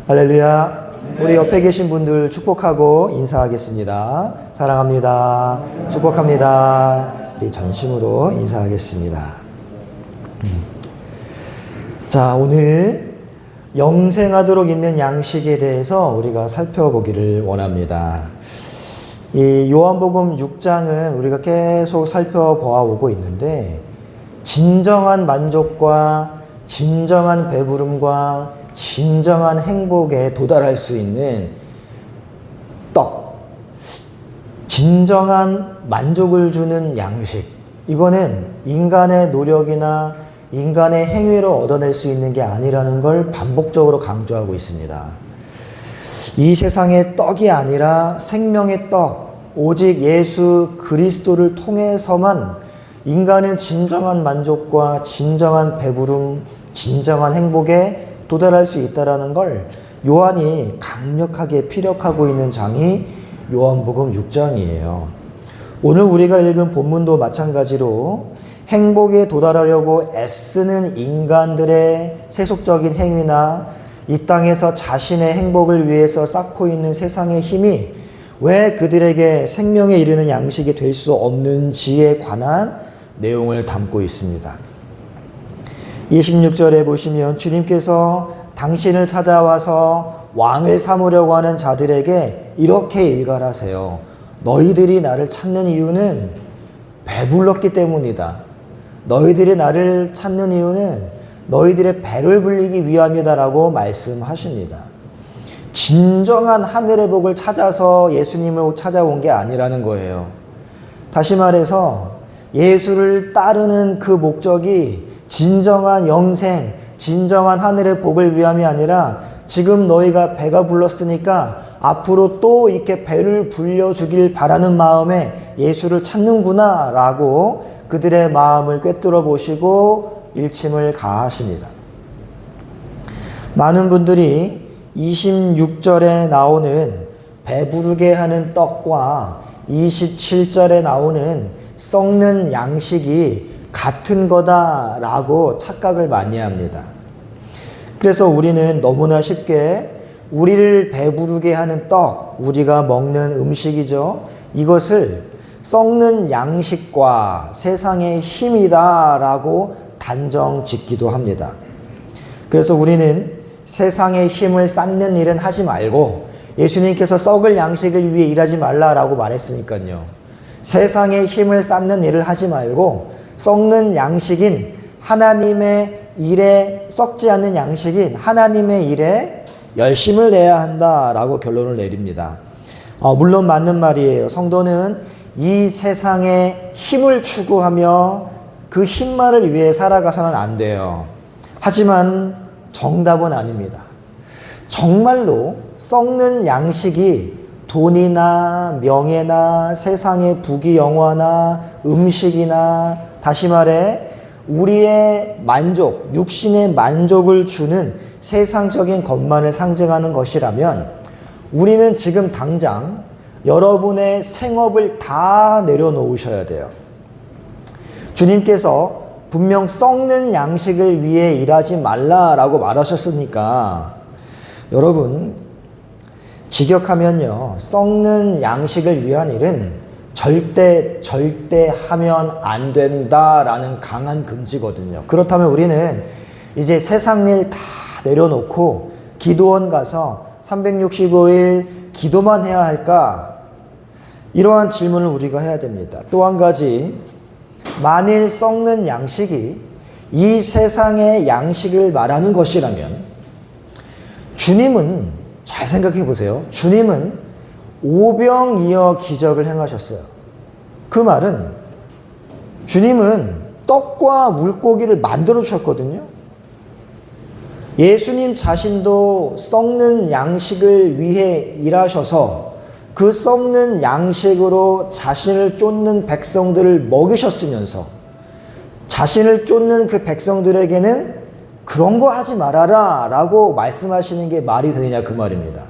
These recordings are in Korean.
할렐루야. 우리 옆에 계신 분들 축복하고 인사하겠습니다. 사랑합니다. 축복합니다. 우리 전심으로 인사하겠습니다. 자, 오늘 영생하도록 있는 양식에 대해서 우리가 살펴보기를 원합니다. 이 요한복음 6장은 우리가 계속 살펴보아오고 있는데, 진정한 만족과 진정한 배부름과 진정한 행복에 도달할 수 있는 떡, 진정한 만족을 주는 양식, 이거는 인간의 노력이나 인간의 행위로 얻어낼 수 있는 게 아니라는 걸 반복적으로 강조하고 있습니다. 이 세상의 떡이 아니라 생명의 떡, 오직 예수 그리스도를 통해서만 인간은 진정한 만족과 진정한 배부름, 진정한 행복에 도달할 수 있다는 걸 요한이 강력하게 피력하고 있는 장이 요한복음 6장이에요. 오늘 우리가 읽은 본문도 마찬가지로 행복에 도달하려고 애쓰는 인간들의 세속적인 행위나 이 땅에서 자신의 행복을 위해서 쌓고 있는 세상의 힘이 왜 그들에게 생명에 이르는 양식이 될 수 없는지에 관한 내용을 담고 있습니다. 26절에 보시면 주님께서 당신을 찾아와서 왕을 삼으려고 하는 자들에게 이렇게 일갈하세요. 너희들이 나를 찾는 이유는 배불렀기 때문이다. 너희들이 나를 찾는 이유는 너희들의 배를 불리기 위함이다라고 말씀하십니다. 진정한 하늘의 복을 찾아서 예수님을 찾아온 게 아니라는 거예요. 다시 말해서 예수를 따르는 그 목적이 진정한 영생, 진정한 하늘의 복을 위함이 아니라 지금 너희가 배가 불렀으니까 앞으로 또 이렇게 배를 불려주길 바라는 마음에 예수를 찾는구나 라고 그들의 마음을 꿰뚫어 보시고 일침을 가하십니다. 많은 분들이 26절에 나오는 배부르게 하는 떡과 27절에 나오는 썩는 양식이 같은 거다라고 착각을 많이 합니다. 그래서 우리는 너무나 쉽게 우리를 배부르게 하는 떡, 우리가 먹는 음식이죠. 이것을 썩는 양식과 세상의 힘이다라고 단정 짓기도 합니다. 그래서 우리는 세상의 힘을 쌓는 일은 하지 말고 예수님께서 썩을 양식을 위해 일하지 말라라고 말했으니까요. 세상의 힘을 쌓는 일을 하지 말고 썩는 양식인 하나님의 일에, 썩지 않는 양식인 하나님의 일에 열심을 내야 한다라고 결론을 내립니다. 물론 맞는 말이에요. 성도는 이 세상의 힘을 추구하며 그 힘만을 위해 살아가서는 안 돼요. 하지만 정답은 아닙니다. 정말로 썩는 양식이 돈이나 명예나 세상의 부귀영화나 음식이나 다시 말해 우리의 만족, 육신의 만족을 주는 세상적인 것만을 상징하는 것이라면 우리는 지금 당장 여러분의 생업을 다 내려놓으셔야 돼요. 주님께서 분명 썩는 양식을 위해 일하지 말라라고 말하셨으니까 여러분 직역하면요, 썩는 양식을 위한 일은 절대 하면 안 된다라는 강한 금지거든요. 그렇다면 우리는 이제 세상 일 다 내려놓고 기도원 가서 365일 기도만 해야 할까? 이러한 질문을 우리가 해야 됩니다. 또 한 가지, 만일 썩는 양식이 이 세상의 양식을 말하는 것이라면 주님은, 잘 생각해 보세요. 주님은 오병이어 기적을 행하셨어요. 그 말은 주님은 떡과 물고기를 만들어 주셨거든요. 예수님 자신도 썩는 양식을 위해 일하셔서 그 썩는 양식으로 자신을 쫓는 백성들을 먹이셨으면서 자신을 쫓는 그 백성들에게는 그런 거 하지 말아라 라고 말씀하시는 게 말이 되느냐 그 말입니다.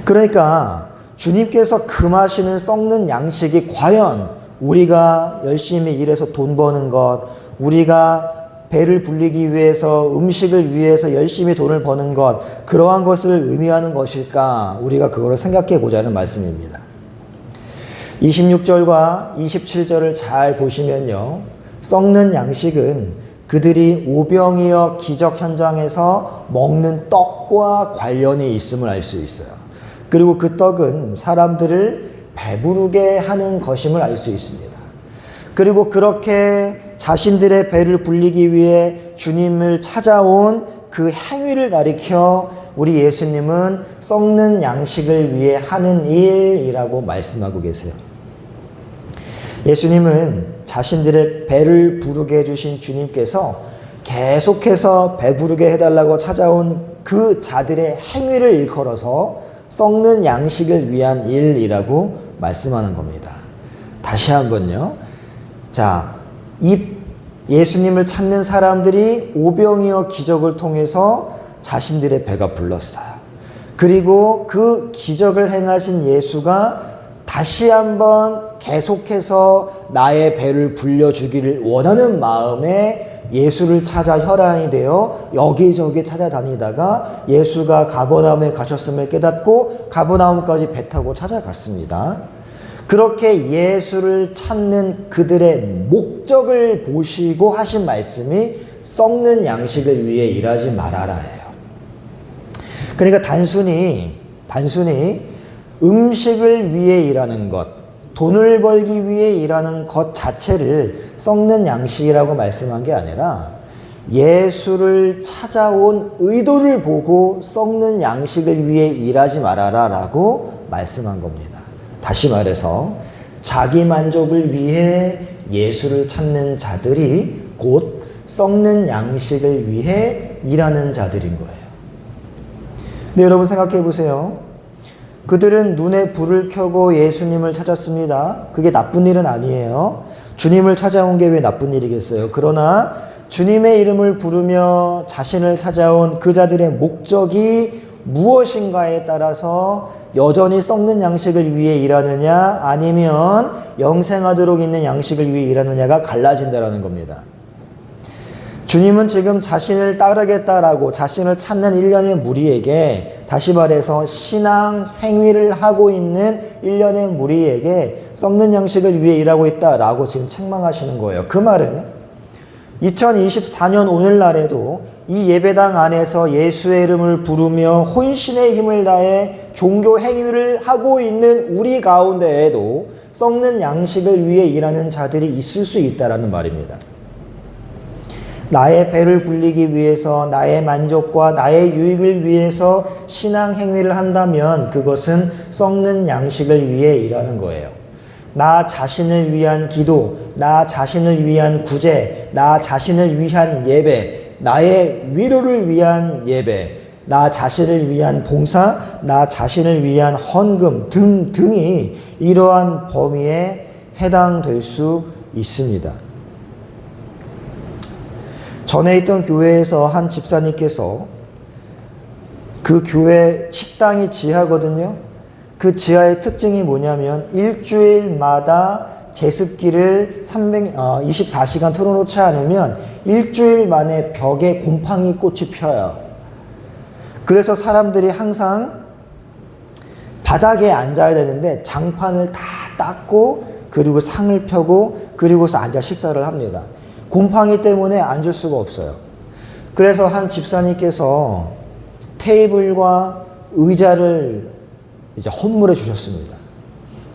그러니까 주님께서 금하시는 썩는 양식이 과연 우리가 열심히 일해서 돈 버는 것, 우리가 배를 불리기 위해서 음식을 위해서 열심히 돈을 버는 것, 그러한 것을 의미하는 것일까? 우리가 그거를 생각해 보자는 말씀입니다. 26절과 27절을 잘 보시면요, 썩는 양식은 그들이 오병이어 기적 현장에서 먹는 떡과 관련이 있음을 알 수 있어요. 그리고 그 떡은 사람들을 배부르게 하는 것임을 알 수 있습니다. 그리고 그렇게 자신들의 배를 불리기 위해 주님을 찾아온 그 행위를 가리켜 우리 예수님은 썩는 양식을 위해 하는 일이라고 말씀하고 계세요. 예수님은 자신들의 배를 부르게 해주신 주님께서 계속해서 배부르게 해달라고 찾아온 그 자들의 행위를 일컬어서 썩는 양식을 위한 일이라고 말씀하는 겁니다. 다시 한번요. 자, 이 예수님을 찾는 사람들이 오병이어 기적을 통해서 자신들의 배가 불렀어요. 그리고 그 기적을 행하신 예수가 다시 한번 계속해서 나의 배를 불려주기를 원하는 마음에 예수를 찾아 혈안이 되어 여기저기 찾아다니다가 예수가 가버나움에 가셨음을 깨닫고 가버나움까지 배 타고 찾아갔습니다. 그렇게 예수를 찾는 그들의 목적을 보시고 하신 말씀이 썩는 양식을 위해 일하지 말아라예요. 그러니까 단순히 음식을 위해 일하는 것, 돈을 벌기 위해 일하는 것 자체를 썩는 양식이라고 말씀한 게 아니라 예수를 찾아온 의도를 보고 썩는 양식을 위해 일하지 말아라 라고 말씀한 겁니다. 다시 말해서 자기 만족을 위해 예수를 찾는 자들이 곧 썩는 양식을 위해 일하는 자들인 거예요. 근데 여러분 생각해 보세요. 그들은 눈에 불을 켜고 예수님을 찾았습니다. 그게 나쁜 일은 아니에요. 주님을 찾아온 게 왜 나쁜 일이겠어요? 그러나 주님의 이름을 부르며 자신을 찾아온 그 자들의 목적이 무엇인가에 따라서 여전히 썩는 양식을 위해 일하느냐 아니면 영생하도록 있는 양식을 위해 일하느냐가 갈라진다는 겁니다. 주님은 지금 자신을 따르겠다라고 자신을 찾는 일련의 무리에게, 다시 말해서 신앙 행위를 하고 있는 일련의 무리에게 썩는 양식을 위해 일하고 있다라고 지금 책망하시는 거예요. 그 말은 2024년 오늘날에도 이 예배당 안에서 예수의 이름을 부르며 혼신의 힘을 다해 종교 행위를 하고 있는 우리 가운데에도 썩는 양식을 위해 일하는 자들이 있을 수 있다라는 말입니다. 나의 배를 불리기 위해서, 나의 만족과 나의 유익을 위해서 신앙 행위를 한다면 그것은 썩는 양식을 위해 일하는 거예요. 나 자신을 위한 기도, 나 자신을 위한 구제, 나 자신을 위한 예배, 나의 위로를 위한 예배, 나 자신을 위한 봉사, 나 자신을 위한 헌금 등등이 이러한 범위에 해당될 수 있습니다. 전에 있던 교회에서 한 집사님께서 그 교회 식당이 지하거든요. 그 지하의 특징이 뭐냐면 일주일마다 제습기를 24시간 틀어놓지 않으면 일주일 만에 벽에 곰팡이 꽃이 펴요. 그래서 사람들이 항상 바닥에 앉아야 되는데 장판을 다 닦고 그리고 상을 펴고 그리고서 앉아 식사를 합니다. 곰팡이 때문에 앉을 수가 없어요. 그래서 한 집사님께서 테이블과 의자를 이제 헌물해 주셨습니다.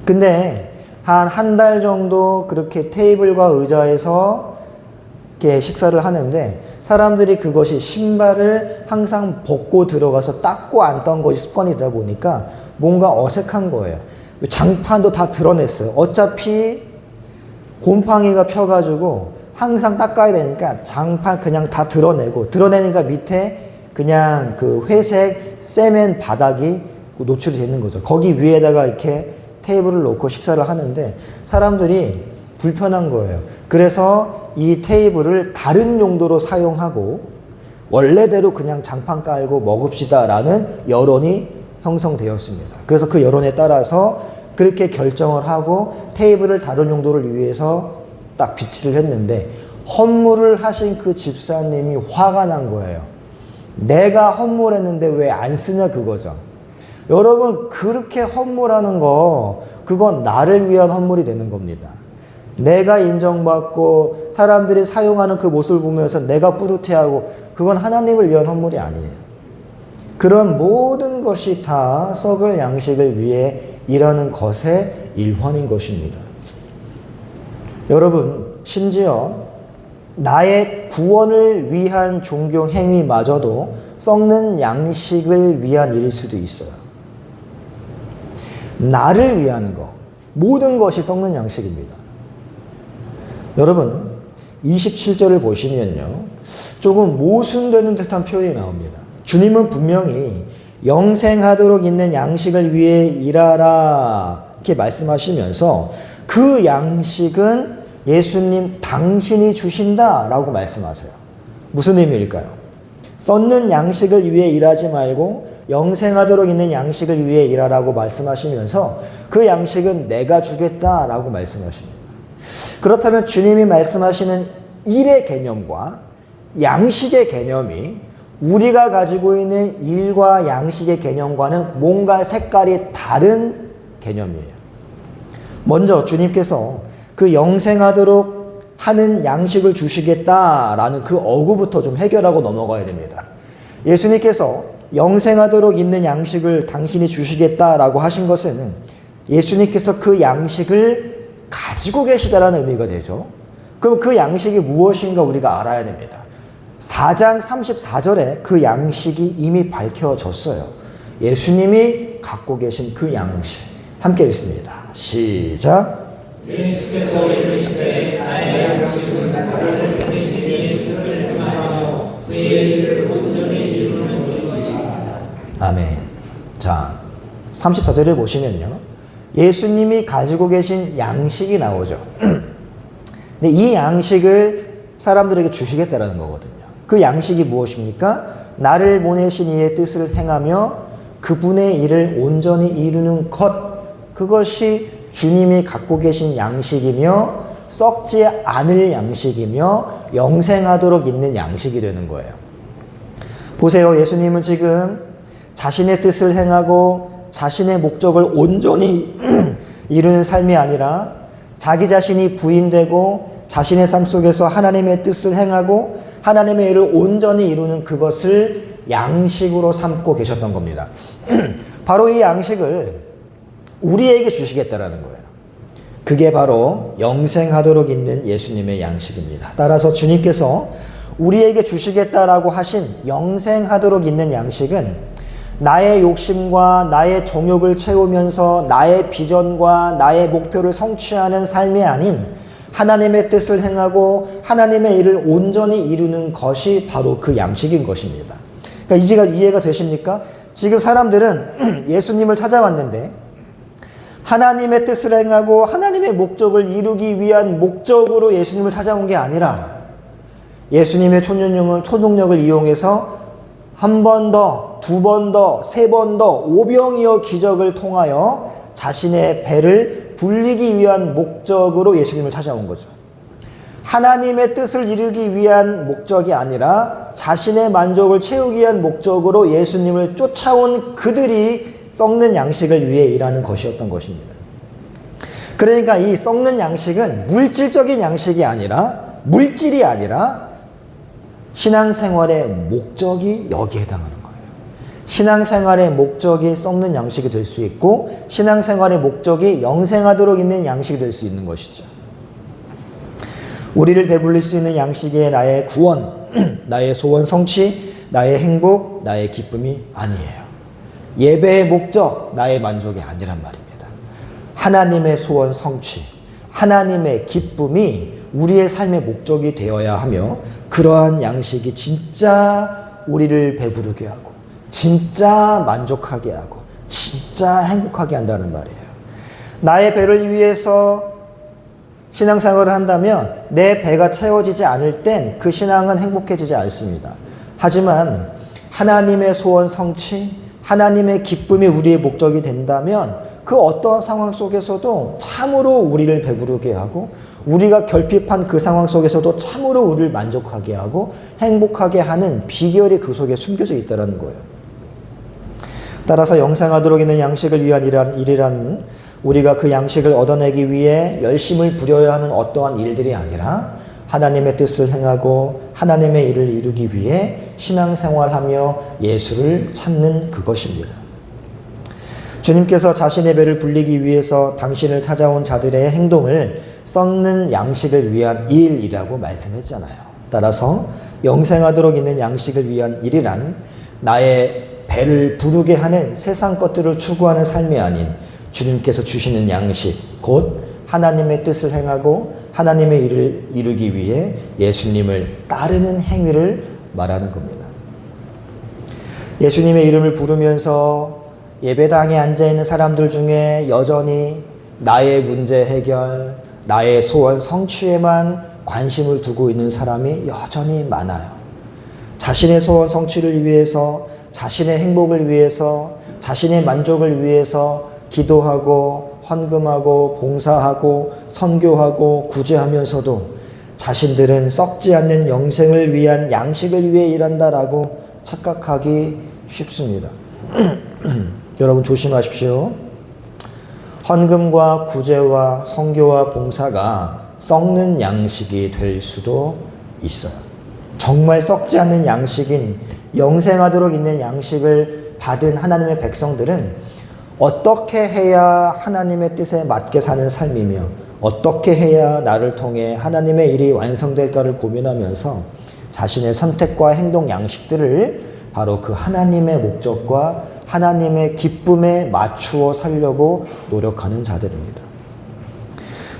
근데 한 달 정도 그렇게 테이블과 의자에서 이렇게 식사를 하는데 사람들이 그것이 신발을 항상 벗고 들어가서 닦고 앉던 것이 습관이 되다 보니까 뭔가 어색한 거예요. 장판도 다 드러냈어요. 어차피 곰팡이가 펴가지고 항상 닦아야 되니까 장판 그냥 다 드러내니까 밑에 그냥 그 회색 세면 바닥이 노출이 되는 거죠. 거기 위에다가 이렇게 테이블을 놓고 식사를 하는데 사람들이 불편한 거예요. 그래서 이 테이블을 다른 용도로 사용하고 원래대로 그냥 장판 깔고 먹읍시다라는 여론이 형성되었습니다. 그래서 그 여론에 따라서 그렇게 결정을 하고 테이블을 다른 용도를 위해서 딱 비치를 했는데 헌물을 하신 그 집사님이 화가 난 거예요. 내가 헌물했는데 왜 안 쓰냐 그거죠. 여러분, 그렇게 헌물하는 거, 그건 나를 위한 헌물이 되는 겁니다. 내가 인정받고 사람들이 사용하는 그 모습을 보면서 내가 뿌듯해하고, 그건 하나님을 위한 헌물이 아니에요. 그런 모든 것이 다 썩을 양식을 위해 일하는 것의 일환인 것입니다. 여러분, 심지어 나의 구원을 위한 종교 행위마저도 썩는 양식을 위한 일일 수도 있어요. 나를 위한 것, 모든 것이 썩는 양식입니다. 여러분, 27절을 보시면요, 조금 모순되는 듯한 표현이 나옵니다. 주님은 분명히 영생하도록 있는 양식을 위해 일하라 이렇게 말씀하시면서 그 양식은 예수님 당신이 주신다라고 말씀하세요. 무슨 의미일까요? 썩는 양식을 위해 일하지 말고 영생하도록 있는 양식을 위해 일하라고 말씀하시면서 그 양식은 내가 주겠다라고 말씀하십니다. 그렇다면 주님이 말씀하시는 일의 개념과 양식의 개념이 우리가 가지고 있는 일과 양식의 개념과는 뭔가 색깔이 다른 개념이에요. 먼저 주님께서 그 영생하도록 하는 양식을 주시겠다라는 그 어구부터 좀 해결하고 넘어가야 됩니다. 예수님께서 영생하도록 있는 양식을 당신이 주시겠다라고 하신 것은 예수님께서 그 양식을 가지고 계시다라는 의미가 되죠. 그럼 그 양식이 무엇인가 우리가 알아야 됩니다. 4장 34절에 그 양식이 이미 밝혀졌어요. 예수님이 갖고 계신 그 양식. 함께 읽습니다. 시작. 예수께서 이르시되 나의 양식은 나를 보내신 이의 뜻을 행하며 그의 일을 온전히 이루는 것이다. 아멘. 자, 34절을 보시면요, 예수님이 가지고 계신 양식이 나오죠. 근데 이 양식을 사람들에게 주시겠다라는 거거든요. 그 양식이 무엇입니까? 나를 보내신 이의 뜻을 행하며 그분의 일을 온전히 이루는 것. 그것이 주님이 갖고 계신 양식이며 썩지 않을 양식이며 영생하도록 있는 양식이 되는 거예요. 보세요. 예수님은 지금 자신의 뜻을 행하고 자신의 목적을 온전히 이루는 삶이 아니라 자기 자신이 부인되고 자신의 삶 속에서 하나님의 뜻을 행하고 하나님의 일을 온전히 이루는 그것을 양식으로 삼고 계셨던 겁니다. 바로 이 양식을 우리에게 주시겠다라는 거예요. 그게 바로 영생하도록 있는 예수님의 양식입니다. 따라서 주님께서 우리에게 주시겠다라고 하신 영생하도록 있는 양식은 나의 욕심과 나의 정욕을 채우면서 나의 비전과 나의 목표를 성취하는 삶이 아닌 하나님의 뜻을 행하고 하나님의 일을 온전히 이루는 것이 바로 그 양식인 것입니다. 그러니까 이해가 되십니까? 지금 사람들은 예수님을 찾아왔는데 하나님의 뜻을 행하고 하나님의 목적을 이루기 위한 목적으로 예수님을 찾아온 게 아니라 예수님의 초능력을 이용해서 한 번 더, 두 번 더, 세 번 더 오병이어 기적을 통하여 자신의 배를 불리기 위한 목적으로 예수님을 찾아온 거죠. 하나님의 뜻을 이루기 위한 목적이 아니라 자신의 만족을 채우기 위한 목적으로 예수님을 쫓아온 그들이 썩는 양식을 위해 일하는 것이었던 것입니다. 그러니까 이 썩는 양식은 물질적인 양식이 아니라, 물질이 아니라 신앙생활의 목적이 여기에 해당하는 거예요. 신앙생활의 목적이 썩는 양식이 될 수 있고 신앙생활의 목적이 영생하도록 있는 양식이 될 수 있는 것이죠. 우리를 배불릴 수 있는 양식이 나의 구원, 나의 소원 성취, 나의 행복, 나의 기쁨이 아니에요. 예배의 목적, 나의 만족이 아니란 말입니다. 하나님의 소원 성취, 하나님의 기쁨이 우리의 삶의 목적이 되어야 하며 그러한 양식이 진짜 우리를 배부르게 하고 진짜 만족하게 하고 진짜 행복하게 한다는 말이에요. 나의 배를 위해서 신앙생활을 한다면 내 배가 채워지지 않을 땐 그 신앙은 행복해지지 않습니다. 하지만 하나님의 소원 성취, 하나님의 기쁨이 우리의 목적이 된다면 그 어떠한 상황 속에서도 참으로 우리를 배부르게 하고 우리가 결핍한 그 상황 속에서도 참으로 우리를 만족하게 하고 행복하게 하는 비결이 그 속에 숨겨져 있다는 거예요. 따라서 영생하도록 있는 양식을 위한 일이란 우리가 그 양식을 얻어내기 위해 열심을 부려야 하는 어떠한 일들이 아니라 하나님의 뜻을 행하고 하나님의 일을 이루기 위해 신앙생활하며 예수를 찾는 그것입니다. 주님께서 자신의 배를 불리기 위해서 당신을 찾아온 자들의 행동을 썩는 양식을 위한 일이라고 말씀했잖아요. 따라서 영생하도록 있는 양식을 위한 일이란 나의 배를 부르게 하는 세상 것들을 추구하는 삶이 아닌 주님께서 주시는 양식, 곧 하나님의 뜻을 행하고 하나님의 일을 이루기 위해 예수님을 따르는 행위를 말하는 겁니다. 예수님의 이름을 부르면서 예배당에 앉아있는 사람들 중에 여전히 나의 문제 해결, 나의 소원 성취에만 관심을 두고 있는 사람이 여전히 많아요. 자신의 소원 성취를 위해서, 자신의 행복을 위해서, 자신의 만족을 위해서 기도하고 헌금하고 봉사하고 선교하고 구제하면서도 자신들은 썩지 않는 영생을 위한 양식을 위해 일한다라고 착각하기 쉽습니다. 여러분 조심하십시오. 헌금과 구제와 선교와 봉사가 썩는 양식이 될 수도 있어요. 정말 썩지 않는 양식인 영생하도록 있는 양식을 받은 하나님의 백성들은 어떻게 해야 하나님의 뜻에 맞게 사는 삶이며 어떻게 해야 나를 통해 하나님의 일이 완성될까를 고민하면서 자신의 선택과 행동 양식들을 바로 그 하나님의 목적과 하나님의 기쁨에 맞추어 살려고 노력하는 자들입니다.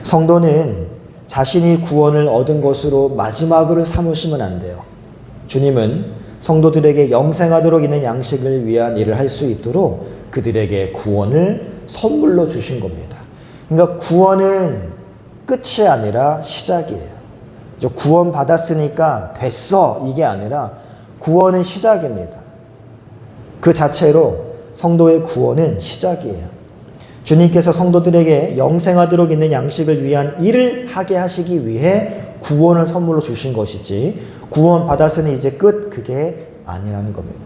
성도는 자신이 구원을 얻은 것으로 마지막으로 삼으시면 안 돼요. 주님은 성도들에게 영생하도록 있는 양식을 위한 일을 할 수 있도록 그들에게 구원을 선물로 주신 겁니다. 그러니까 구원은 끝이 아니라 시작이에요. 구원 받았으니까 됐어 이게 아니라 구원은 시작입니다. 그 자체로 성도의 구원은 시작이에요. 주님께서 성도들에게 영생하도록 있는 양식을 위한 일을 하게 하시기 위해 구원을 선물로 주신 것이지 구원 받았으니 이제 끝 그게 아니라는 겁니다.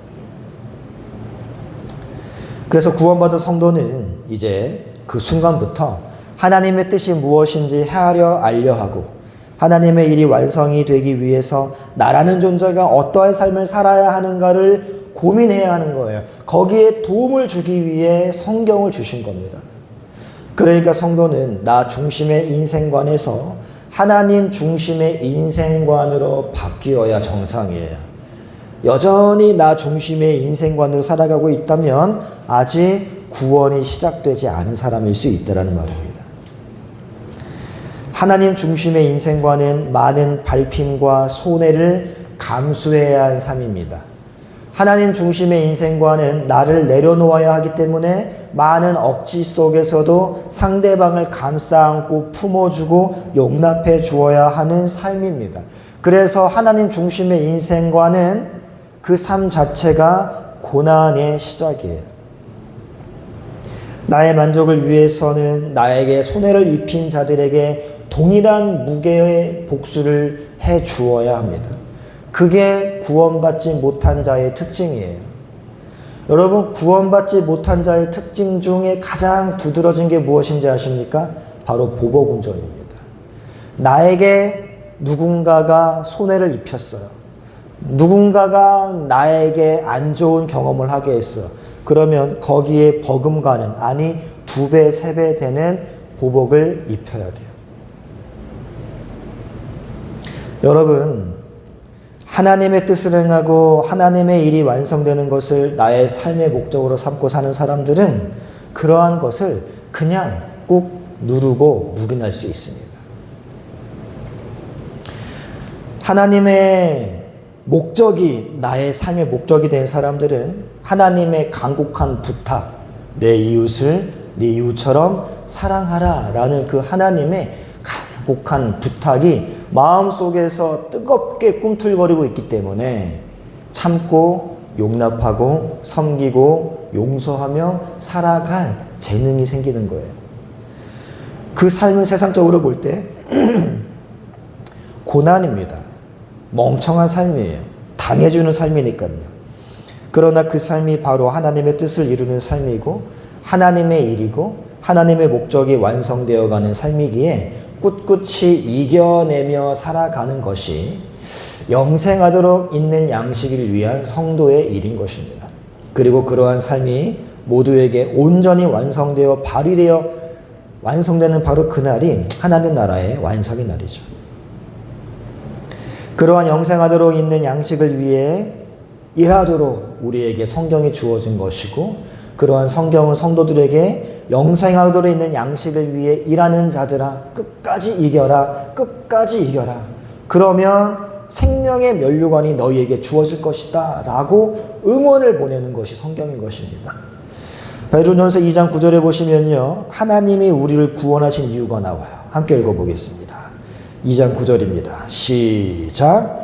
그래서 구원받은 성도는 이제 그 순간부터 하나님의 뜻이 무엇인지 헤아려 알려 하고 하나님의 일이 완성이 되기 위해서 나라는 존재가 어떠한 삶을 살아야 하는가를 고민해야 하는 거예요. 거기에 도움을 주기 위해 성경을 주신 겁니다. 그러니까 성도는 나 중심의 인생관에서 하나님 중심의 인생관으로 바뀌어야 정상이에요. 여전히 나 중심의 인생관으로 살아가고 있다면 아직 구원이 시작되지 않은 사람일 수 있다는 말입니다. 하나님 중심의 인생관은 많은 밟힘과 손해를 감수해야 하는 삶입니다. 하나님 중심의 인생관은 나를 내려놓아야 하기 때문에 많은 억지 속에서도 상대방을 감싸 안고 품어주고 용납해 주어야 하는 삶입니다. 그래서 하나님 중심의 인생관은 그 삶 자체가 고난의 시작이에요. 나의 만족을 위해서는 나에게 손해를 입힌 자들에게 동일한 무게의 복수를 해 주어야 합니다. 그게 구원받지 못한 자의 특징이에요. 여러분, 구원받지 못한 자의 특징 중에 가장 두드러진 게 무엇인지 아십니까? 바로 보복운전입니다. 나에게 누군가가 손해를 입혔어요. 누군가가 나에게 안 좋은 경험을 하게 했어요. 그러면 거기에 버금가는, 아니 2배, 3배 되는 보복을 입혀야 돼요. 여러분, 하나님의 뜻을 행하고 하나님의 일이 완성되는 것을 나의 삶의 목적으로 삼고 사는 사람들은 그러한 것을 그냥 꾹 누르고 묵인할 수 있습니다. 하나님의 목적이 나의 삶의 목적이 된 사람들은 하나님의 간곡한 부탁, 내 이웃을 네 이웃처럼 사랑하라 라는 그 하나님의 간곡한 부탁이 마음속에서 뜨겁게 꿈틀거리고 있기 때문에 참고 용납하고 섬기고 용서하며 살아갈 재능이 생기는 거예요. 그 삶은 세상적으로 볼 때 고난입니다. 멍청한 삶이에요. 당해주는 삶이니까요. 그러나 그 삶이 바로 하나님의 뜻을 이루는 삶이고 하나님의 일이고 하나님의 목적이 완성되어가는 삶이기에 꿋꿋이 이겨내며 살아가는 것이 영생하도록 있는 양식을 위한 성도의 일인 것입니다. 그리고 그러한 삶이 모두에게 온전히 완성되어 발휘되어 완성되는 바로 그날이 하나님 나라의 완성의 날이죠. 그러한 영생하도록 있는 양식을 위해 일하도록 우리에게 성경이 주어진 것이고 그러한 성경은 성도들에게 영생하도록 있는 양식을 위해 일하는 자들아 끝까지 이겨라, 끝까지 이겨라. 그러면 생명의 면류관이 너희에게 주어질 것이다 라고 응원을 보내는 것이 성경인 것입니다. 베드로전서 2장 9절에 보시면요, 하나님이 우리를 구원하신 이유가 나와요. 함께 읽어보겠습니다. 2장 9절입니다. 시작.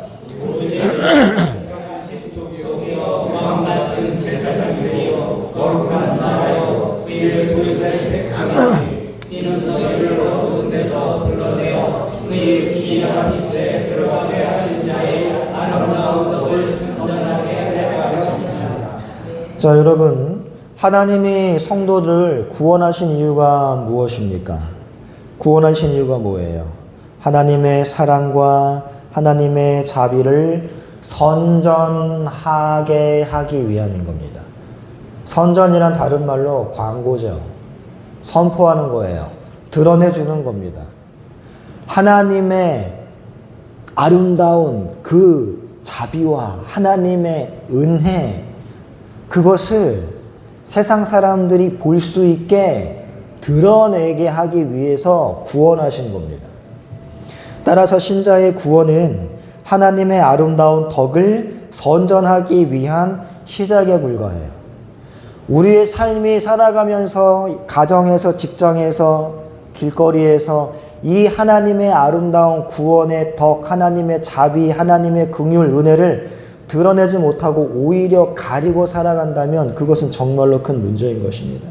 이는 너희를 어두운 데서 불러내어 그의 기이한 빛에 들어가게 하신 자의 아름다운 덕을 선전하게 하셨습니다. 자, 여러분, 하나님이 성도들을 구원하신 이유가 무엇입니까? 구원하신 이유가 뭐예요? 하나님의 사랑과 하나님의 자비를 선전하게 하기 위함인 겁니다. 선전이란 다른 말로 광고죠. 선포하는 거예요. 드러내주는 겁니다. 하나님의 아름다운 그 자비와 하나님의 은혜, 그것을 세상 사람들이 볼 수 있게 드러내게 하기 위해서 구원하신 겁니다. 따라서 신자의 구원은 하나님의 아름다운 덕을 선전하기 위한 시작에 불과해요. 우리의 삶이 살아가면서 가정에서, 직장에서, 길거리에서 이 하나님의 아름다운 구원의 덕, 하나님의 자비, 하나님의 긍휼, 은혜를 드러내지 못하고 오히려 가리고 살아간다면 그것은 정말로 큰 문제인 것입니다.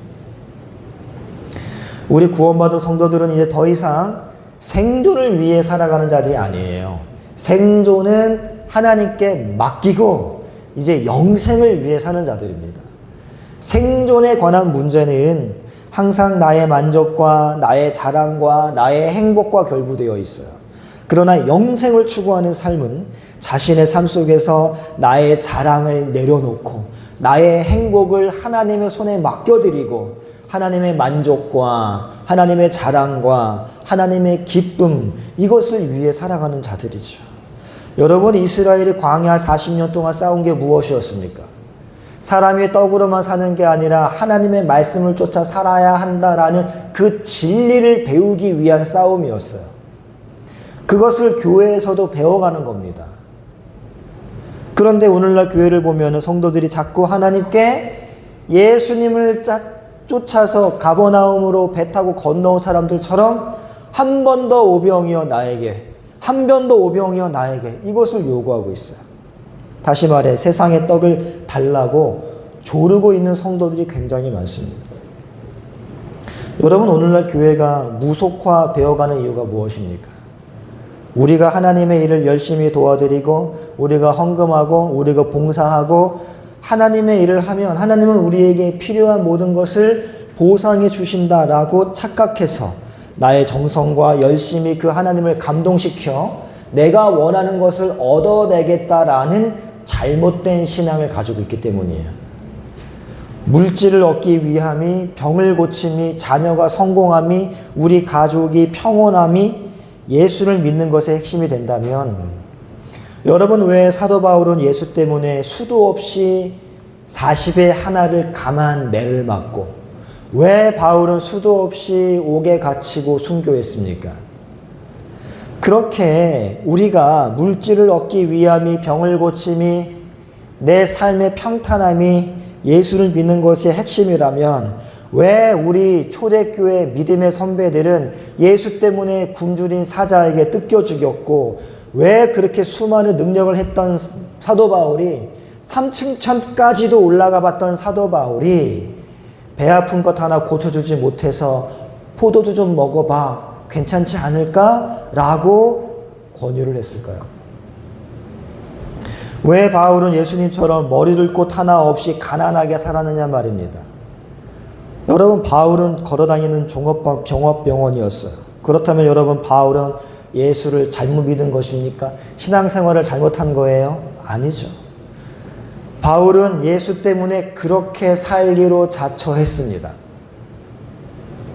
우리 구원받은 성도들은 이제 더 이상 생존을 위해 살아가는 자들이 아니에요. 생존은 하나님께 맡기고 이제 영생을 위해 사는 자들입니다. 생존에 관한 문제는 항상 나의 만족과 나의 자랑과 나의 행복과 결부되어 있어요. 그러나 영생을 추구하는 삶은 자신의 삶 속에서 나의 자랑을 내려놓고 나의 행복을 하나님의 손에 맡겨드리고 하나님의 만족과 하나님의 자랑과 하나님의 기쁨, 이것을 위해 살아가는 자들이죠. 여러분, 이스라엘이 광야 40년 동안 싸운 게 무엇이었습니까? 사람이 떡으로만 사는 게 아니라 하나님의 말씀을 쫓아 살아야 한다라는 그 진리를 배우기 위한 싸움이었어요. 그것을 교회에서도 배워가는 겁니다. 그런데 오늘날 교회를 보면 성도들이 자꾸 하나님께 예수님을 쫓아서 가버나움으로 배 타고 건너온 사람들처럼 한 번 더 오병이어 나에게, 한 번 더 오병이어 나에게, 이것을 요구하고 있어요. 다시 말해 세상의 떡을 달라고 조르고 있는 성도들이 굉장히 많습니다. 여러분, 오늘날 교회가 무속화되어가는 이유가 무엇입니까? 우리가 하나님의 일을 열심히 도와드리고 우리가 헌금하고 우리가 봉사하고 하나님의 일을 하면 하나님은 우리에게 필요한 모든 것을 보상해 주신다라고 착각해서 나의 정성과 열심히 그 하나님을 감동시켜 내가 원하는 것을 얻어내겠다라는 잘못된 신앙을 가지고 있기 때문이에요. 물질을 얻기 위함이, 병을 고침이, 자녀가 성공함이, 우리 가족이 평온함이 예수를 믿는 것의 핵심이 된다면, 여러분, 왜 사도 바울은 예수 때문에 수도 없이 40의 하나를 감한 매를 맞고 왜 바울은 수도 없이 옥에 갇히고 순교했습니까? 그렇게 우리가 물질을 얻기 위함이, 병을 고침이, 내 삶의 평탄함이 예수를 믿는 것의 핵심이라면 왜 우리 초대교회 믿음의 선배들은 예수 때문에 굶주린 사자에게 뜯겨 죽였고 왜 그렇게 수많은 능력을 했던 사도 바울이 3층 천까지도 올라가 봤던 사도 바울이 배 아픈 것 하나 고쳐주지 못해서 포도주 좀 먹어봐. 괜찮지 않을까? 라고 권유를 했을까요? 왜 바울은 예수님처럼 머리둘 곳 하나 없이 가난하게 살았느냐 말입니다. 여러분, 바울은 걸어다니는 종합병원이었어요. 그렇다면 여러분, 바울은 예수를 잘못 믿은 것입니까? 신앙생활을 잘못한 거예요? 아니죠. 바울은 예수 때문에 그렇게 살기로 자처했습니다.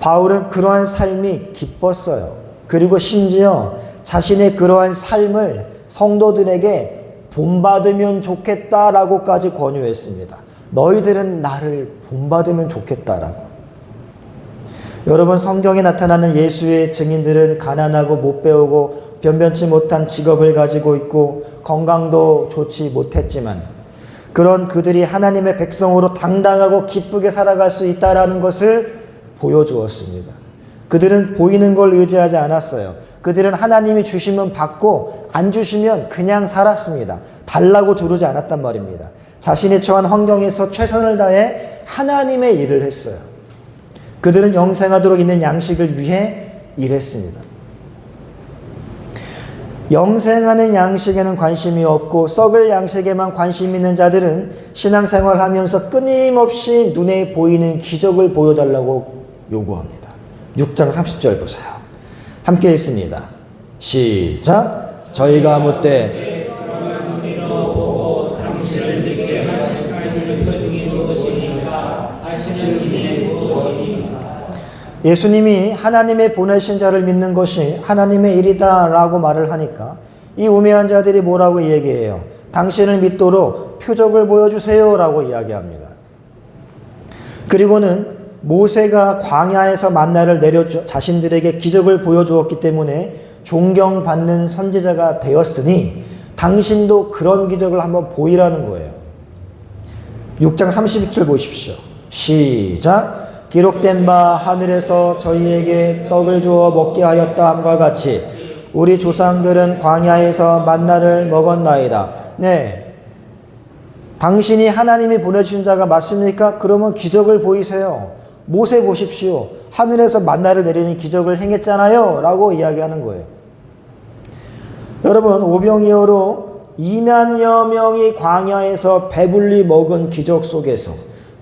바울은 그러한 삶이 기뻤어요. 그리고 심지어 자신의 그러한 삶을 성도들에게 본받으면 좋겠다라고까지 권유했습니다. 너희들은 나를 본받으면 좋겠다라고. 여러분, 성경에 나타나는 예수의 증인들은 가난하고 못 배우고 변변치 못한 직업을 가지고 있고 건강도 좋지 못했지만 그런 그들이 하나님의 백성으로 당당하고 기쁘게 살아갈 수 있다라는 것을 보여주었습니다. 그들은 보이는 걸 의지하지 않았어요. 그들은 하나님이 주시면 받고 안 주시면 그냥 살았습니다. 달라고 조르지 않았단 말입니다. 자신이 처한 환경에서 최선을 다해 하나님의 일을 했어요. 그들은 영생하도록 있는 양식을 위해 일했습니다. 영생하는 양식에는 관심이 없고 썩을 양식에만 관심 있는 자들은 신앙생활을 하면서 끊임없이 눈에 보이는 기적을 보여달라고 요구합니다. 6장 30절 보세요. 함께 읽습니다. 시작. 저희가 묻되 예수님이 하나님의 보내신 자를 믿는 것이 하나님의 일이다 라고 말을 하니까 이 우매한 자들이 뭐라고 얘기해요? 당신을 믿도록 표적을 보여주세요 라고 이야기합니다. 그리고는 모세가 광야에서 만나를 내려 자신들에게 기적을 보여주었기 때문에 존경받는 선지자가 되었으니 당신도 그런 기적을 한번 보이라는 거예요. 6장 32절 보십시오. 시작. 기록된 바 하늘에서 저희에게 떡을 주어 먹게 하였다 함과 같이 우리 조상들은 광야에서 만나를 먹었나이다. 네, 당신이 하나님이 보내주신 자가 맞습니까? 그러면 기적을 보이세요. 모세 보십시오. 하늘에서 만나를 내리는 기적을 행했잖아요 라고 이야기하는 거예요. 여러분, 오병이어로 2만여 명이 광야에서 배불리 먹은 기적 속에서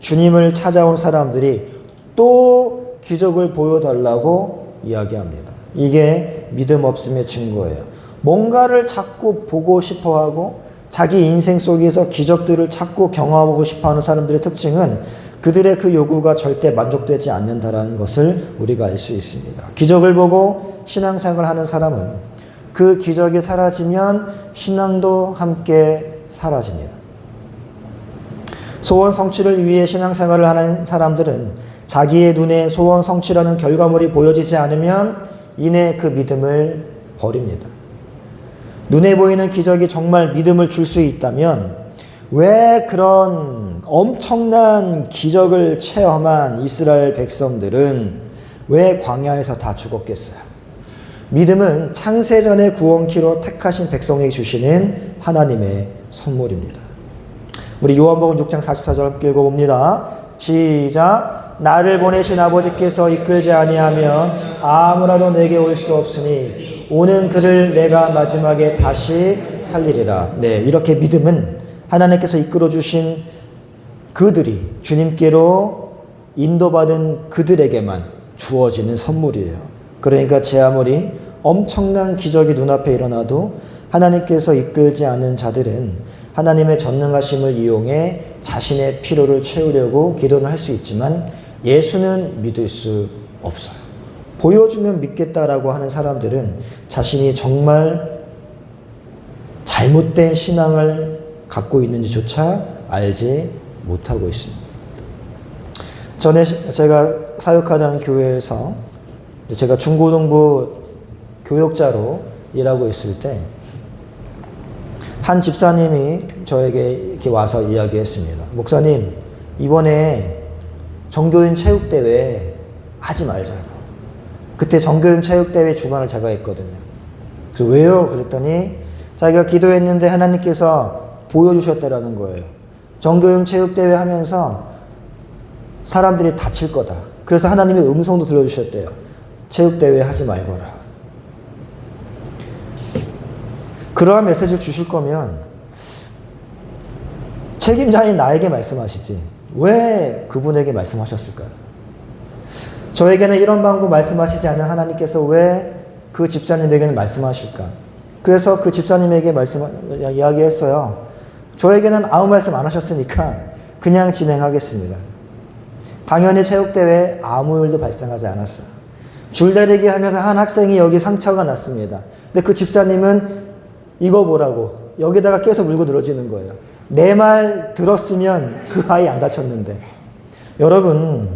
주님을 찾아온 사람들이 또 기적을 보여달라고 이야기합니다. 이게 믿음 없음의 증거예요. 뭔가를 자꾸 보고 싶어하고 자기 인생 속에서 기적들을 자꾸 경험하고 싶어하는 사람들의 특징은 그들의 그 요구가 절대 만족되지 않는다는 것을 우리가 알 수 있습니다. 기적을 보고 신앙생활을 하는 사람은 그 기적이 사라지면 신앙도 함께 사라집니다. 소원 성취를 위해 신앙생활을 하는 사람들은 자기의 눈에 소원 성취라는 결과물이 보여지지 않으면 이내 그 믿음을 버립니다. 눈에 보이는 기적이 정말 믿음을 줄 수 있다면 왜 그런 엄청난 기적을 체험한 이스라엘 백성들은 왜 광야에서 다 죽었겠어요? 믿음은 창세전의 구원키로 택하신 백성에게 주시는 하나님의 선물입니다. 우리 요한복음 6장 44절 함께 읽어봅니다. 시작. 나를 보내신 아버지께서 이끌지 아니하면 아무라도 내게 올 수 없으니 오는 그를 내가 마지막에 다시 살리리라. 네, 이렇게 믿음은 하나님께서 이끌어 주신 그들이 주님께로 인도받은 그들에게만 주어지는 선물이에요. 그러니까 제 아무리 엄청난 기적이 눈앞에 일어나도 하나님께서 이끌지 않은 자들은 하나님의 전능하심을 이용해 자신의 필요를 채우려고 기도는 할 수 있지만 예수는 믿을 수 없어요. 보여주면 믿겠다라고 하는 사람들은 자신이 정말 잘못된 신앙을 갖고 있는지조차 알지 못하고 있습니다. 전에 제가 사역하던 교회에서 제가 중고등부 교역자로 일하고 있을 때 한 집사님이 저에게 이렇게 와서 이야기했습니다. 목사님, 이번에 정교인 체육대회 하지 말자고. 그때 정교인 체육대회 주관을 제가 했거든요. 그래서 왜요? 그랬더니 자기가 기도했는데 하나님께서 보여주셨다라는 거예요. 정교육체육대회 하면서 사람들이 다칠 거다. 그래서 하나님의 음성도 들려주셨대요. 체육대회 하지 말거라. 그러한 메시지를 주실 거면 책임자인 나에게 말씀하시지 왜 그분에게 말씀하셨을까요? 저에게는 이런 방법 말씀하시지 않는 하나님께서 왜 그 집사님에게는 말씀하실까? 그래서 그 집사님에게 이야기했어요. 저에게는 아무 말씀 안 하셨으니까 그냥 진행하겠습니다. 당연히 체육대회에 아무 일도 발생하지 않았어요. 줄다리기 하면서 한 학생이 여기 상처가 났습니다. 근데 그 집사님은 이거 보라고 여기다가 계속 물고 늘어지는 거예요. 내 말 들었으면 그 아이 안 다쳤는데. 여러분,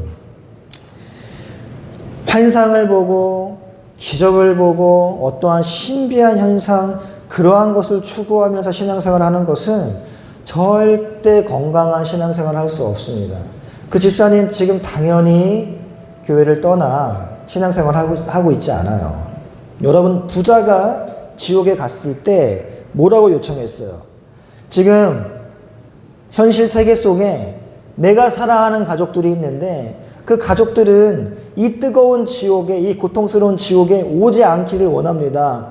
환상을 보고 기적을 보고 어떠한 신비한 현상, 그러한 것을 추구하면서 신앙생활을 하는 것은 절대 건강한 신앙생활을 할 수 없습니다. 그 집사님 지금 당연히 교회를 떠나 신앙생활을 하고 있지 않아요. 여러분, 부자가 지옥에 갔을 때 뭐라고 요청했어요? 지금 현실 세계 속에 내가 사랑하는 가족들이 있는데 그 가족들은 이 뜨거운 지옥에, 이 고통스러운 지옥에 오지 않기를 원합니다.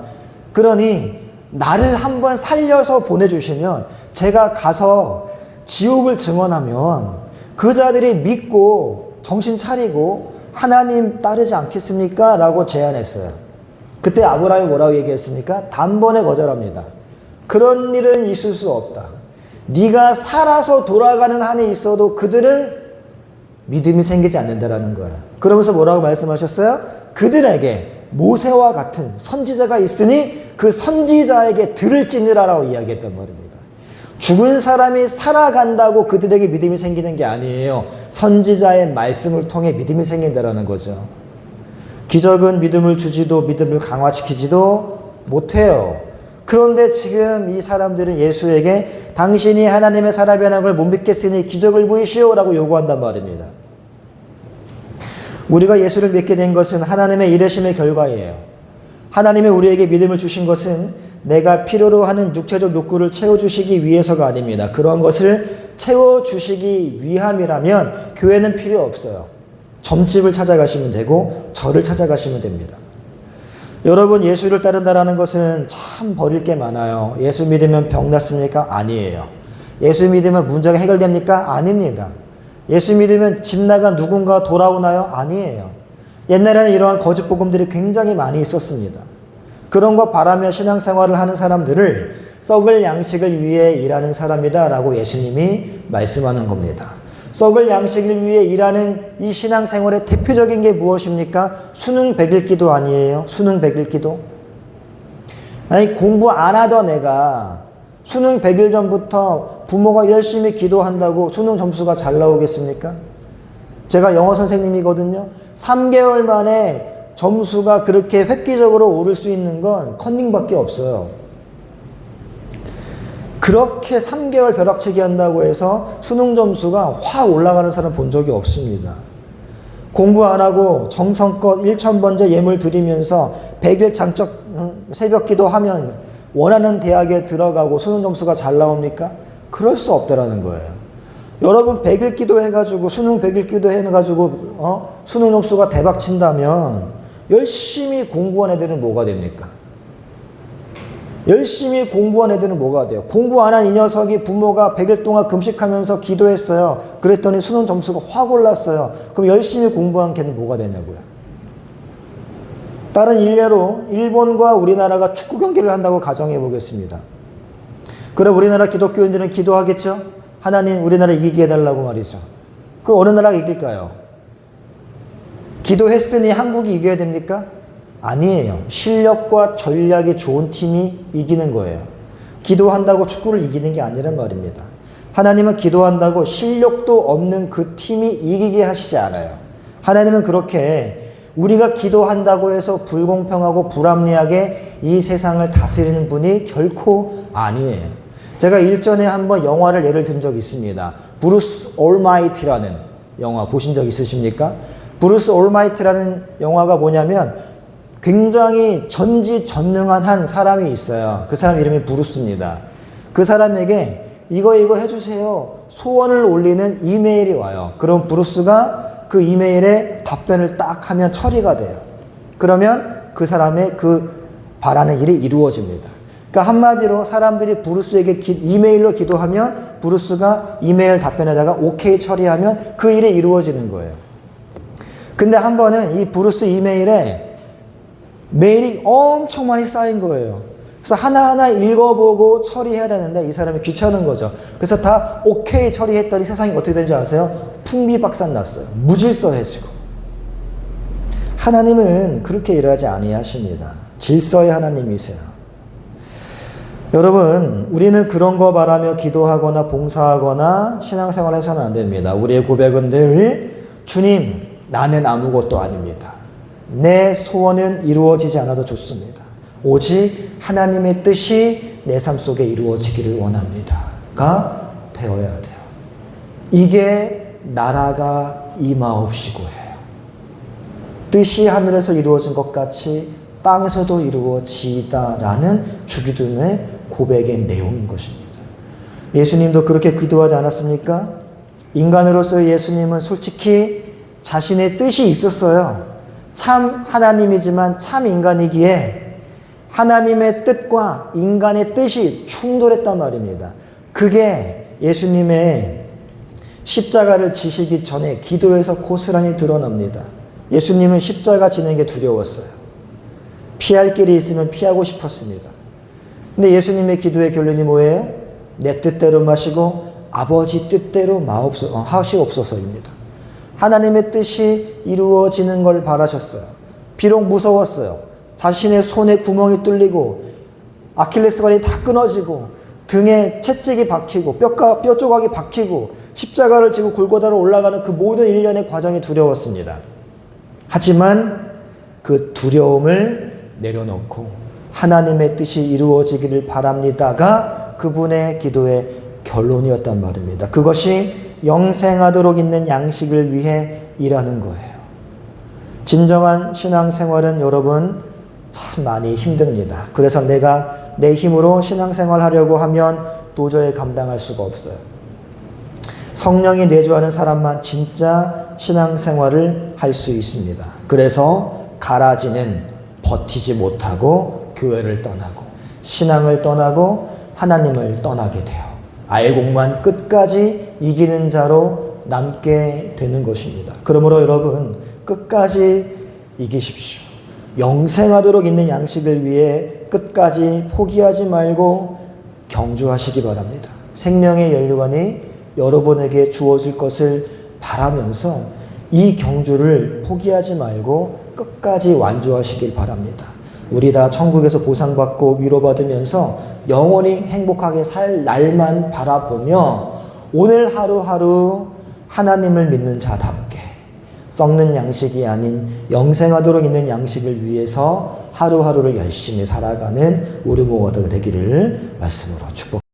그러니 나를 한번 살려서 보내주시면 제가 가서 지옥을 증언하면 그 자들이 믿고 정신 차리고 하나님 따르지 않겠습니까? 라고 제안했어요. 그때 아브라함이 뭐라고 얘기했습니까? 단번에 거절합니다. 그런 일은 있을 수 없다. 네가 살아서 돌아가는 한이 있어도 그들은 믿음이 생기지 않는다라는 거예요. 그러면서 뭐라고 말씀하셨어요? 그들에게 모세와 같은 선지자가 있으니 그 선지자에게 들을 지니라라고 이야기했단 말입니다. 죽은 사람이 살아간다고 그들에게 믿음이 생기는 게 아니에요. 선지자의 말씀을 통해 믿음이 생긴다라는 거죠. 기적은 믿음을 주지도 믿음을 강화시키지도 못해요. 그런데 지금 이 사람들은 예수에게 당신이 하나님의 사람이라는 걸 못 믿겠으니 기적을 보이시오라고 요구한단 말입니다. 우리가 예수를 믿게 된 것은 하나님의 일하심의 결과예요. 하나님이 우리에게 믿음을 주신 것은 내가 필요로 하는 육체적 욕구를 채워주시기 위해서가 아닙니다. 그런 것을 채워주시기 위함이라면 교회는 필요 없어요. 점집을 찾아가시면 되고 절을 찾아가시면 됩니다. 여러분, 예수를 따른다라는 것은 참 버릴 게 많아요. 예수 믿으면 병 낫습니까? 아니에요. 예수 믿으면 문제가 해결됩니까? 아닙니다. 예수 믿으면 집 나간 누군가 돌아오나요? 아니에요. 옛날에는 이러한 거짓 복음들이 굉장히 많이 있었습니다. 그런 거 바라며 신앙생활을 하는 사람들을 썩을 양식을 위해 일하는 사람이다 라고 예수님이 말씀하는 겁니다. 썩을 양식을 위해 일하는 이 신앙생활의 대표적인 게 무엇입니까? 수능 100일 기도 아니에요? 수능 100일 기도? 아니, 공부 안 하던 애가 수능 100일 전부터 부모가 열심히 기도한다고 수능 점수가 잘 나오겠습니까? 제가 영어 선생님이거든요. 3개월 만에 점수가 그렇게 획기적으로 오를 수 있는 건 컨닝밖에 없어요. 그렇게 3개월 벼락치기 한다고 해서 수능 점수가 확 올라가는 사람 본 적이 없습니다. 공부 안 하고 정성껏 1000번째 예물 드리면서 100일 장적 새벽 기도하면 원하는 대학에 들어가고 수능 점수가 잘 나옵니까? 그럴 수 없다라는 거예요. 여러분 100일 기도해가지고 수능 100일 기도해가지고 수능 점수가 대박 친다면 열심히 공부한 애들은 뭐가 됩니까? 열심히 공부한 애들은 뭐가 돼요? 공부 안 한 이 녀석이 부모가 100일 동안 금식하면서 기도했어요. 그랬더니 수능 점수가 확 올랐어요. 그럼 열심히 공부한 걔는 뭐가 되냐고요. 다른 일례로 일본과 우리나라가 축구 경기를 한다고 가정해 보겠습니다. 그럼 우리나라 기독교인들은 기도하겠죠? 하나님 우리나라 이기게 해달라고 말이죠. 그 어느 나라가 이길까요? 기도했으니 한국이 이겨야 됩니까? 아니에요. 실력과 전략이 좋은 팀이 이기는 거예요. 기도한다고 축구를 이기는 게 아니란 말입니다. 하나님은 기도한다고 실력도 없는 그 팀이 이기게 하시지 않아요. 하나님은 그렇게 우리가 기도한다고 해서 불공평하고 불합리하게 이 세상을 다스리는 분이 결코 아니에요. 제가 일전에 한번 영화를 예를 든 적이 있습니다. 브루스 올마이티라는 영화 보신 적 있으십니까? 브루스 올마이티라는 영화가 뭐냐면 굉장히 전지전능한 한 사람이 있어요. 그 사람 이름이 브루스입니다. 그 사람에게 이거 해주세요. 소원을 올리는 이메일이 와요. 그럼 브루스가 그 이메일에 답변을 딱 하면 처리가 돼요. 그러면 그 사람의 그 바라는 일이 이루어집니다. 그러니까 한마디로 사람들이 브루스에게 이메일로 기도하면 브루스가 이메일 답변에다가 오케이 처리하면 그 일이 이루어지는 거예요. 근데 한 번은 이 브루스 이메일에 메일이 엄청 많이 쌓인 거예요. 그래서 하나하나 읽어보고 처리해야 되는데 이 사람이 귀찮은 거죠. 그래서 다 오케이 처리했더니 세상이 어떻게 된지 아세요? 풍비박산 났어요. 무질서해지고. 하나님은 그렇게 일하지 아니하십니다. 질서의 하나님이세요. 여러분, 우리는 그런 거 바라며 기도하거나 봉사하거나 신앙생활 해서는 안 됩니다. 우리의 고백은 늘 주님, 나는 아무것도 아닙니다. 내 소원은 이루어지지 않아도 좋습니다. 오직 하나님의 뜻이 내 삶 속에 이루어지기를 원합니다가 되어야 돼요. 이게 나라가 임하옵시고예요. 뜻이 하늘에서 이루어진 것 같이 땅에서도 이루어지다라는 주기도문의 고백의 내용인 것입니다. 예수님도 그렇게 기도하지 않았습니까? 인간으로서의 예수님은 솔직히 자신의 뜻이 있었어요. 참 하나님이지만 참 인간이기에 하나님의 뜻과 인간의 뜻이 충돌했단 말입니다. 그게 예수님의 십자가를 지시기 전에 기도에서 고스란히 드러납니다. 예수님은 십자가 지는 게 두려웠어요. 피할 길이 있으면 피하고 싶었습니다. 근데 예수님의 기도의 결론이 뭐예요? 내 뜻대로 마시고 아버지 뜻대로 하시옵소서입니다. 하나님의 뜻이 이루어지는 걸 바라셨어요. 비록 무서웠어요. 자신의 손에 구멍이 뚫리고 아킬레스건이 다 끊어지고 등에 채찍이 박히고 뼈 조각이 박히고 십자가를 지고 골고다로 올라가는 그 모든 일련의 과정이 두려웠습니다. 하지만 그 두려움을 내려놓고 하나님의 뜻이 이루어지기를 바랍니다가 그분의 기도의 결론이었단 말입니다. 그것이 영생하도록 있는 양식을 위해 일하는 거예요. 진정한 신앙생활은 여러분 참 많이 힘듭니다. 그래서 내가 내 힘으로 신앙생활 하려고 하면 도저히 감당할 수가 없어요. 성령이 내주하는 사람만 진짜 신앙생활을 할 수 있습니다. 그래서 가라지는 버티지 못하고 교회를 떠나고 신앙을 떠나고 하나님을 떠나게 돼요. 알곡만 끝까지 이기는 자로 남게 되는 것입니다. 그러므로 여러분 끝까지 이기십시오. 영생하도록 있는 양식을 위해 끝까지 포기하지 말고 경주하시기 바랍니다. 생명의 연료관이 여러분에게 주어질 것을 바라면서 이 경주를 포기하지 말고 끝까지 완주하시길 바랍니다. 우리 다 천국에서 보상받고 위로받으면서 영원히 행복하게 살 날만 바라보며 오늘 하루하루 하나님을 믿는 자답게 썩는 양식이 아닌 영생하도록 있는 양식을 위해서 하루하루를 열심히 살아가는 우리 모두가 되기를 말씀으로 축복합니다.